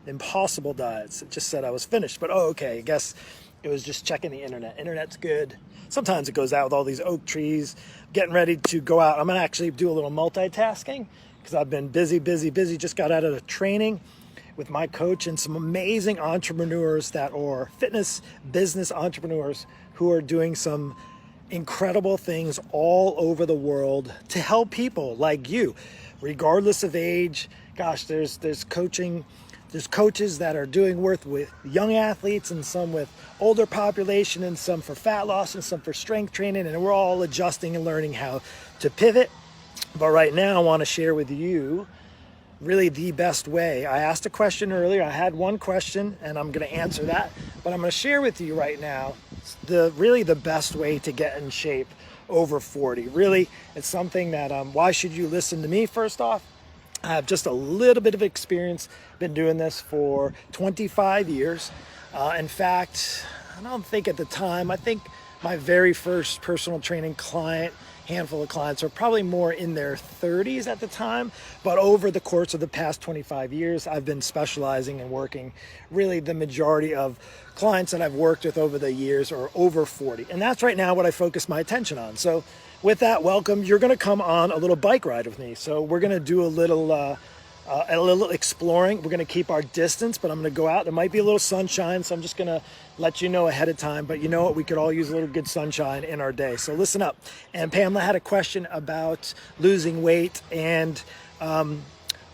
impossible diets. It just said I was finished, but oh, okay, I guess it was just checking the internet. Internet's good. Sometimes it goes out with all these oak trees. Getting ready to go out. I'm gonna actually do a little multitasking because I've been busy. Just got out of the training with my coach and some amazing entrepreneurs that are fitness business entrepreneurs who are doing some incredible things all over the world to help people like you, regardless of age. Gosh, there's coaching. There's coaches that are doing work with young athletes and some with older population and some for fat loss and some for strength training. And we're all adjusting and learning how to pivot. But right now I want to share with you really the best way. I asked a question earlier. I had one question and I'm going to answer that. But I'm going to share with you right now the best way to get in shape over 40. Really, it's something that why should you listen to me first off? I have just a little bit of experience, been doing this for 25 years. In fact, I don't think at the time, I think my very first personal training handful of clients are probably more in their 30s at the time. But over the course of the past 25 years, I've been specializing and working really the majority of clients that I've worked with over the years are over 40. And that's right now what I focus my attention on. So with that, welcome. You're going to come on a little bike ride with me. So we're going to do a little exploring. We're going to keep our distance, but I'm going to go out. There might be a little sunshine, so I'm just going to let you know ahead of time. But you know what? We could all use a little good sunshine in our day. So listen up. And Pamela had a question about losing weight and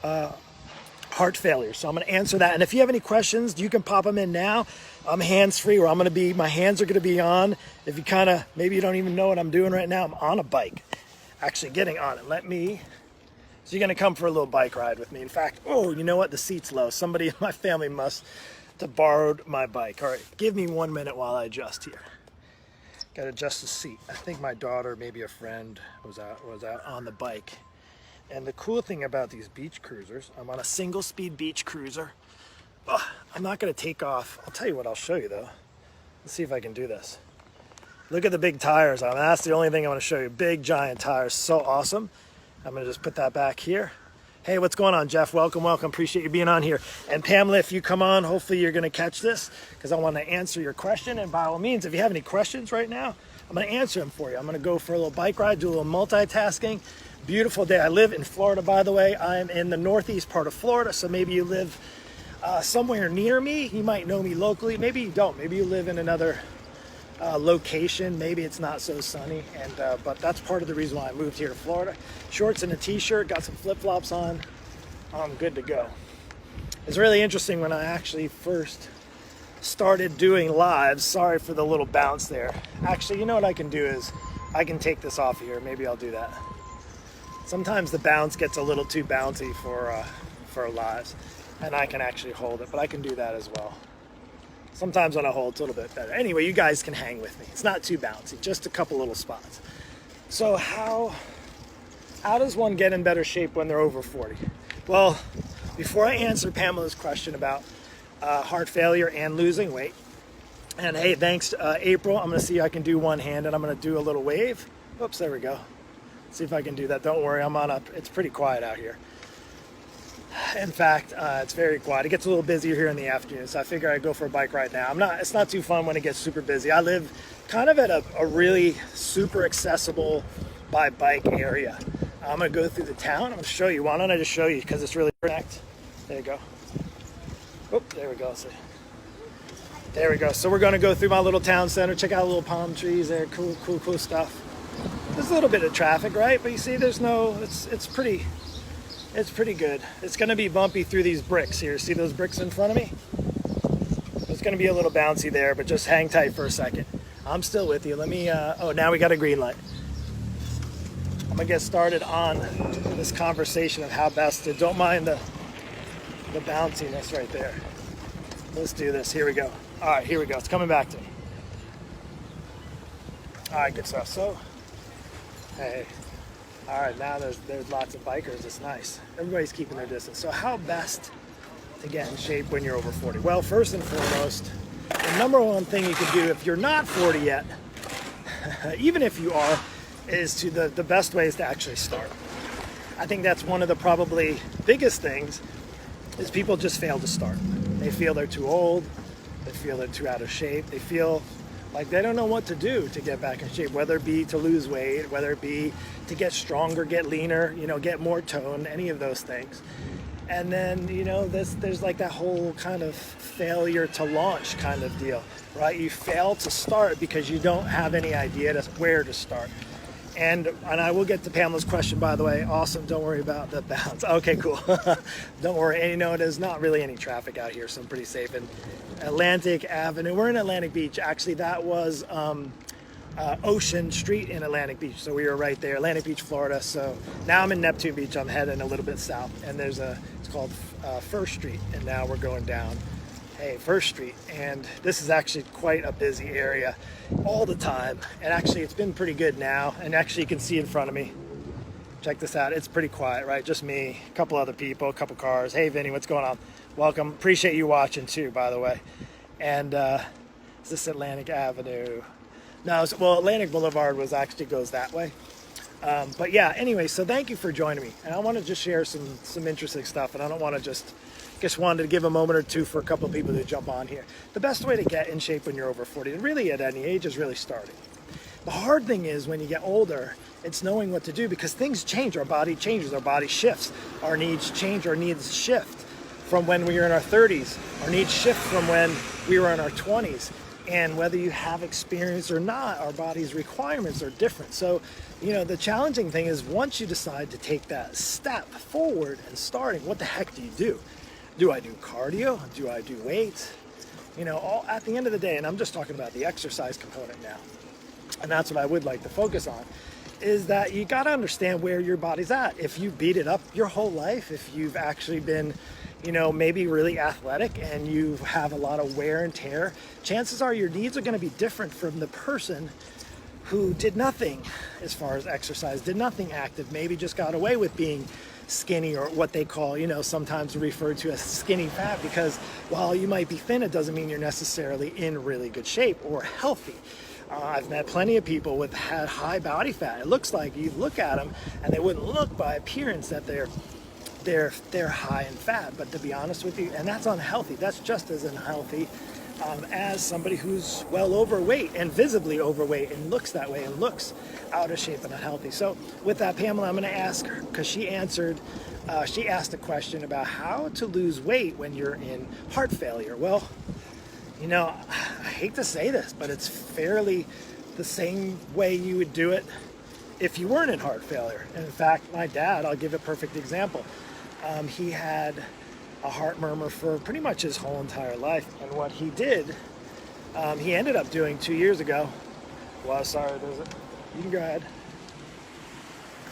heart failure. So I'm going to answer that. And if you have any questions, you can pop them in now. I'm hands-free, or my hands are going to be on. If you maybe you don't even know what I'm doing right now. I'm on a bike, actually getting on it. So you're going to come for a little bike ride with me. In fact, oh, you know what? The seat's low. Somebody in my family must have borrowed my bike. All right, give me 1 minute while I adjust here. Got to adjust the seat. I think my daughter, maybe a friend, was out on the bike. And the cool thing about these beach cruisers, I'm on a single speed beach cruiser. I'm not going to take off. I'll tell you what I'll show you though. Let's see if I can do this. Look at the big tires. That's the only thing I want to show you. Big giant tires. So awesome. I'm going to just put that back here. Hey, what's going on, Jeff? Welcome. Appreciate you being on here. And Pamela, if you come on, hopefully you're going to catch this because I want to answer your question. And by all means, if you have any questions right now, I'm going to answer them for you. I'm going to go for a little bike ride, do a little multitasking. Beautiful day. I live in Florida, by the way. I'm in the northeast part of Florida, so maybe you live somewhere near me. You might know me locally. Maybe you don't. Maybe you live in another location. Maybe it's not so sunny, but that's part of the reason why I moved here to Florida. Shorts and a t-shirt, got some flip-flops on. I'm good to go. It's really interesting when I actually first started doing lives. Sorry for the little bounce there. Actually, you know what I can do is I can take this off of here. Maybe I'll do that. Sometimes the bounce gets a little too bouncy for lives, and I can actually hold it, but I can do that as well. Sometimes when I hold, it's a little bit better. Anyway, you guys can hang with me. It's not too bouncy, just a couple little spots. So how does one get in better shape when they're over 40? Well, before I answer Pamela's question about heart failure and losing weight, and hey, thanks April, I'm gonna see if I can do one hand and I'm gonna do a little wave. Oops, there we go. See if I can do that. Don't worry, it's pretty quiet out here. In fact, it's very quiet. It gets a little busier here in the afternoon, so I figure I'd go for a bike ride now. It's not too fun when it gets super busy. I live kind of at a really super accessible by bike area. I'm gonna go through the town. I'm gonna show you. Why don't I just show you because it's really direct. There you go. Oh, there we go. There we go. So we're gonna go through my little town center. Check out little palm trees there. Cool stuff. There's a little bit of traffic, right? But you see, it's pretty good. It's going to be bumpy through these bricks here. See those bricks in front of me? It's going to be a little bouncy there, but just hang tight for a second. I'm still with you. Let me, now we got a green light. I'm going to get started on this conversation of how best to, don't mind the bounciness right there. Let's do this. Here we go. All right, here we go. It's coming back to me. All right, good stuff. So, hey. All right, now there's lots of bikers. It's nice. Everybody's keeping their distance. So how best to get in shape when you're over 40? Well, first and foremost, the number one thing you can do if you're not 40 yet, even if you are, is the best way is to actually start. I think that's one of the probably biggest things is people just fail to start. They feel they're too old, they feel they're too out of shape, they feel like they don't know what to do to get back in shape, whether it be to lose weight, whether it be to get stronger, get leaner, get more tone, any of those things. And then, there's like that whole kind of failure to launch kind of deal, right? You fail to start because you don't have any idea where to start. And I will get to Pamela's question, by the way. Awesome. Don't worry about the bounce. Okay, cool. Don't worry. And there's not really any traffic out here, so I'm pretty safe. And Atlantic Avenue, we're in Atlantic Beach. Actually, that was Ocean Street in Atlantic Beach. So we were right there, Atlantic Beach, Florida. So now I'm in Neptune Beach. I'm heading a little bit south. And it's called First Street. And now we're going down. Hey, First Street, and this is actually quite a busy area all the time, and actually it's been pretty good now, and actually you can see in front of me, check this out, it's pretty quiet, right? Just me, a couple other people, a couple cars. Hey Vinny, what's going on? Welcome, appreciate you watching too, by the way. And is this Atlantic Avenue? No, well, Atlantic Boulevard actually goes that way. But yeah, anyway, so thank you for joining me, and I want to just share some interesting stuff, and I don't want to just wanted to give a moment or two for a couple of people to jump on here. The best way to get in shape when you're over 40, and really at any age, is really starting. The hard thing is when you get older, it's knowing what to do, because things change. Our body changes, our body shifts, our needs change, our needs shift from when we were in our 30s. Our needs shift from when we were in our 20s. And whether you have experience or not, our body's requirements are different. So, the challenging thing is once you decide to take that step forward and starting, what the heck do you do? Do I do cardio? Do I do weights? All at the end of the day, and I'm just talking about the exercise component now, and that's what I would like to focus on, is that you got to understand where your body's at. If you beat it up your whole life, if you've actually been, maybe really athletic and you have a lot of wear and tear, chances are your needs are going to be different from the person who did nothing as far as exercise, did nothing active, maybe just got away with being skinny, or what they call, sometimes referred to as skinny fat, because while you might be thin, it doesn't mean you're necessarily in really good shape or healthy. I've met plenty of people with had high body fat. It looks like you look at them and they wouldn't look by appearance that they're high in fat, but to be honest with you, and that's unhealthy. That's just as unhealthy as somebody who's well overweight and visibly overweight and looks that way and looks out of shape and unhealthy. So with that, Pamela, I'm going to ask her, because she asked a question about how to lose weight when you're in heart failure. Well, I hate to say this, but it's fairly the same way you would do it if you weren't in heart failure. And in fact, my dad, I'll give a perfect example. He had a heart murmur for pretty much his whole entire life. And what he did, he ended up doing 2 years ago. Well, sorry, you can go ahead.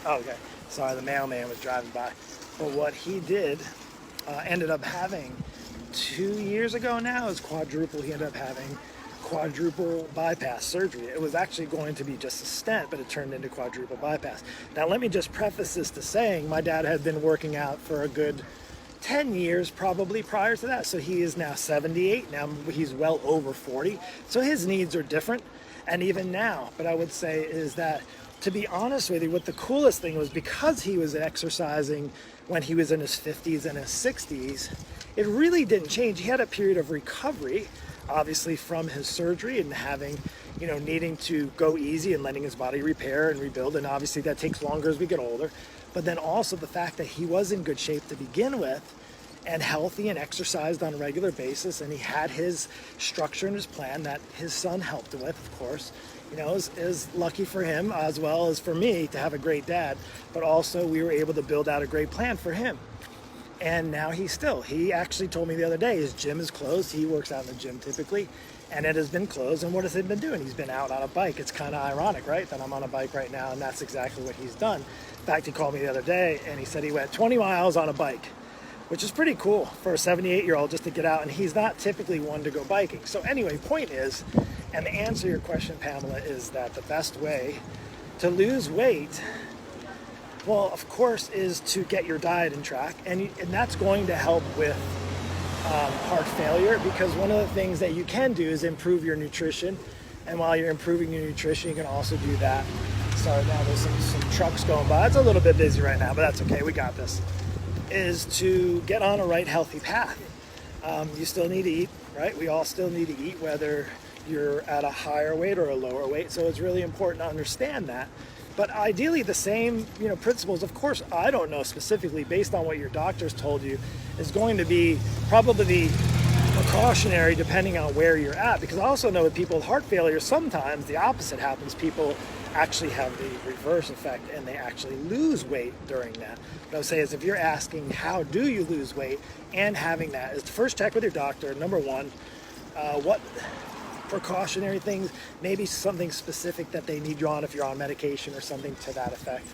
Oh, okay. Sorry, the mailman was driving by. But what he did, ended up having 2 years ago now, is quadruple. He ended up having quadruple bypass surgery. It was actually going to be just a stent, but it turned into quadruple bypass. Now, let me just preface this to saying my dad had been working out for a good 10 years probably prior to that. So he is now 78. Now he's well over 40. So his needs are different. And even now, but I would say is that, to be honest with you, what the coolest thing was, because he was exercising when he was in his 50s and his 60s, it really didn't change. He had a period of recovery, obviously, from his surgery and having, needing to go easy and letting his body repair and rebuild. And obviously that takes longer as we get older. But then also the fact that he was in good shape to begin with and healthy and exercised on a regular basis. And he had his structure and his plan that his son helped him with, of course. Is lucky for him as well as for me to have a great dad. But also we were able to build out a great plan for him. And now he actually told me the other day his gym is closed. He works out in the gym typically, and it has been closed. And what has he been doing? He's been out on a bike. It's kind of ironic, right? That I'm on a bike right now, and that's exactly what he's done. In fact, he called me the other day and he said he went 20 miles on a bike, which is pretty cool for a 78-year-old just to get out. And he's not typically one to go biking. So anyway, point is, and the answer to your question, Pamela, is that the best way to lose weight, well, of course, is to get your diet in track, and that's going to help with heart failure, because one of the things that you can do is improve your nutrition, and while you're improving your nutrition, you can also do that. Sorry, now there's some trucks going by. It's a little bit busy right now, but that's okay. We got this. is to get on a right healthy path. You still need to eat, right? We all still need to eat, whether you're at a higher weight or a lower weight. So it's really important to understand that. But ideally, the same, principles. Of course, I don't know specifically, based on what your doctors told you, is going to be probably precautionary depending on where you're at. Because I also know with people with heart failure, sometimes the opposite happens. People actually have the reverse effect and they actually lose weight during that. What I would say is, if you're asking how do you lose weight and having that, is to first check with your doctor. Number one, what precautionary things, maybe something specific that they need you on if you're on medication or something to that effect.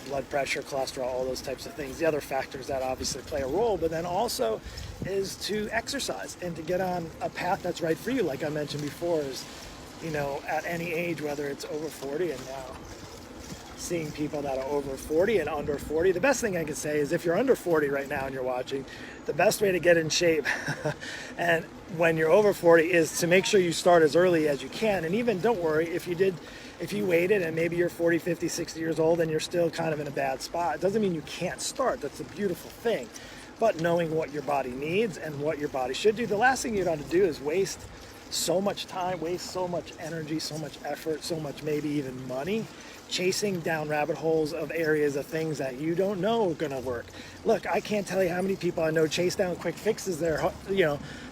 Blood pressure, cholesterol, all those types of things. The other factors that obviously play a role, but then also is to exercise and to get on a path that's right for you. Like I mentioned before, is, at any age, whether it's over 40 and now seeing people that are over 40 and under 40. The best thing I can say is, if you're under 40 right now and you're watching, the best way to get in shape and when you're over 40 is to make sure you start as early as you can. And even, don't worry, if you waited and maybe you're 40, 50, 60 years old and you're still kind of in a bad spot, it doesn't mean you can't start. That's a beautiful thing. But knowing what your body needs and what your body should do, the last thing you ought to do is waste so much time, waste so much energy, so much effort, so much maybe even money, chasing down rabbit holes of areas of things that you don't know are going to work. Look, I can't tell you how many people I know chase down quick fixes there,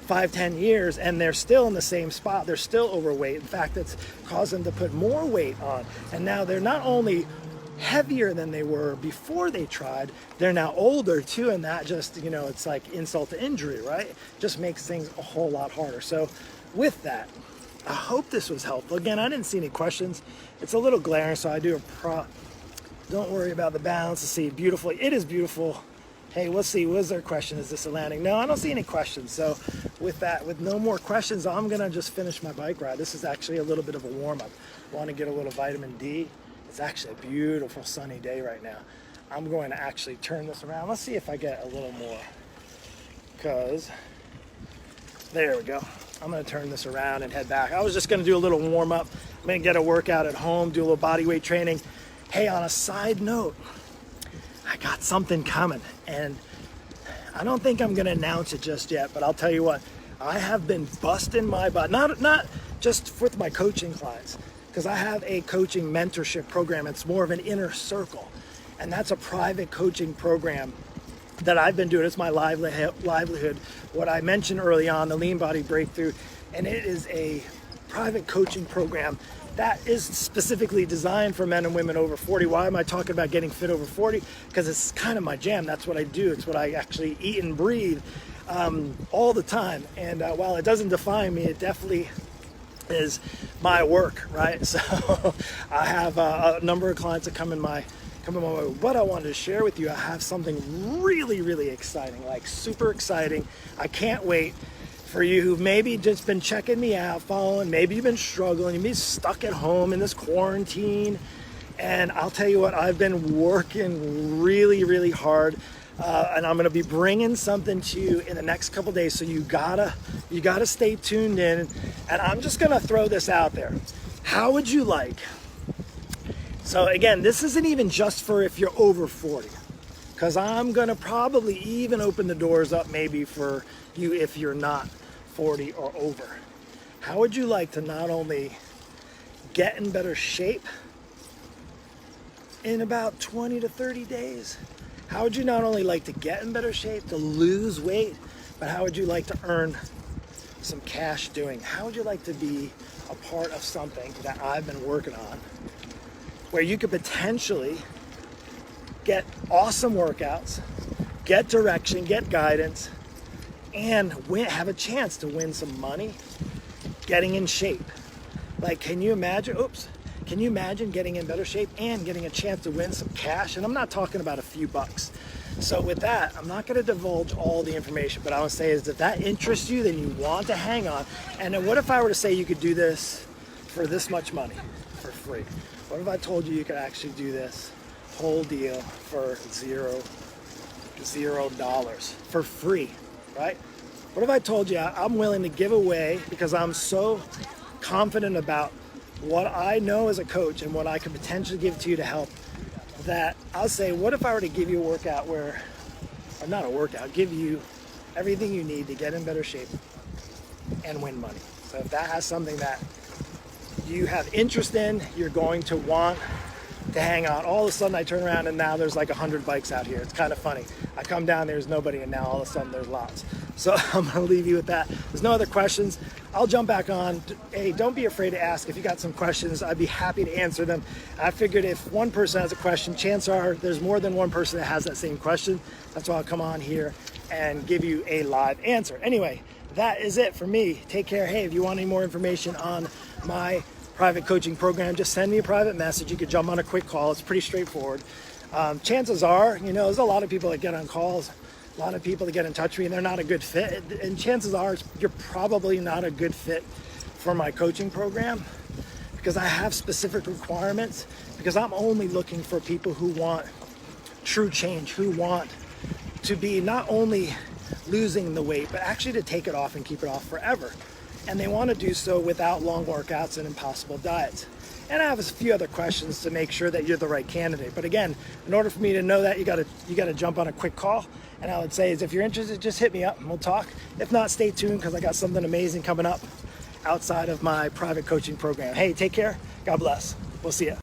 5-10 years, and they're still in the same spot. They're still overweight. In fact, it's caused them to put more weight on. And now they're not only heavier than they were before they tried, they're now older too, and that just, it's like insult to injury, right? Just makes things a whole lot harder. So with that, I hope this was helpful. Again, I didn't see any questions. It's a little glaring, so I do don't worry about the balance. To see beautifully. It is beautiful. Hey, let's see. Was there a question? Is this a landing? No, I don't see any questions. So with that, with no more questions, I'm going to just finish my bike ride. This is actually a little bit of a warm-up. I want to get a little vitamin D. It's actually a beautiful sunny day right now. I'm going to actually turn this around. Let's see if I get a little more. Because there we go. I'm going to turn this around and head back. I was just going to do a little warm-up. I'm going to get a workout at home, do a little body weight training. Hey, on a side note, I got something coming, and I don't think I'm going to announce it just yet, but I'll tell you what, I have been busting my butt, not just with my coaching clients, because I have a coaching mentorship program. It's more of an inner circle, and that's a private coaching program that I've been doing. It's my livelihood. What I mentioned early on, the Lean Body Breakthrough, and it is a private coaching program that is specifically designed for men and women over 40. Why am I talking about getting fit over 40? Because it's kind of my jam. That's what I do. It's what I actually eat and breathe all the time. And while it doesn't define me, it definitely is my work, right? So I have a number of clients that come in my way. What I wanted to share with you, I have something really, really exciting, like super exciting. I can't wait for you who've maybe just been checking me out, following, maybe you've been struggling, you've been stuck at home in this quarantine. And I'll tell you what, I've been working really, really hard. And I'm going to be bringing something to you in the next couple days. So you gotta stay tuned in. And I'm just going to throw this out there. How would you like? So again, this isn't even just for if you're over 40, because I'm going to probably even open the doors up maybe for you if you're not 40 or over. How would you like to not only get in better shape in about 20 to 30 days? How would you not only like to get in better shape, to lose weight, but how would you like to earn some cash doing? How would you like to be a part of something that I've been working on, where you could potentially get awesome workouts, get direction, get guidance, and have a chance to win some money getting in shape? Like, can you imagine getting in better shape and getting a chance to win some cash? And I'm not talking about a few bucks. So with that, I'm not going to divulge all the information, but I would say is if that interests you, then you want to hang on. And then what if I were to say you could do this for this much money for free? What if I told you could actually do this whole deal for $0 for free, right? What if I told you I'm willing to give away, because I'm so confident about what I know as a coach and what I could potentially give to you to help, that I'll say, what if I were to give you a workout where or not a workout, give you everything you need to get in better shape and win money. So if that has something that you have interest in, you're going to want to hang out. All of a sudden I turn around and now there's like 100 bikes out here. It's kind of funny. I come down, there's nobody, and now all of a sudden there's lots. So I'm gonna leave you with that. There's no other questions. I'll jump back on. Hey, don't be afraid to ask. If you got some questions, I'd be happy to answer them. I figured if one person has a question, chances are there's more than one person that has that same question. That's why I'll come on here and give you a live answer. Anyway, that is it for me. Take care. Hey, if you want any more information on my private coaching program, just send me a private message. You could jump on a quick call. It's pretty straightforward. Chances are, you know, there's a lot of people that get on calls, a lot of people that get in touch with me and they're not a good fit. And chances are you're probably not a good fit for my coaching program because I have specific requirements, because I'm only looking for people who want true change, who want to be not only losing the weight, but actually to take it off and keep it off forever. And they want to do so without long workouts and impossible diets. And I have a few other questions to make sure that you're the right candidate. But again, in order for me to know that, you gotta jump on a quick call. And I would say is if you're interested, just hit me up and we'll talk. If not, stay tuned because I got something amazing coming up outside of my private coaching program. Hey, take care. God bless. We'll see ya.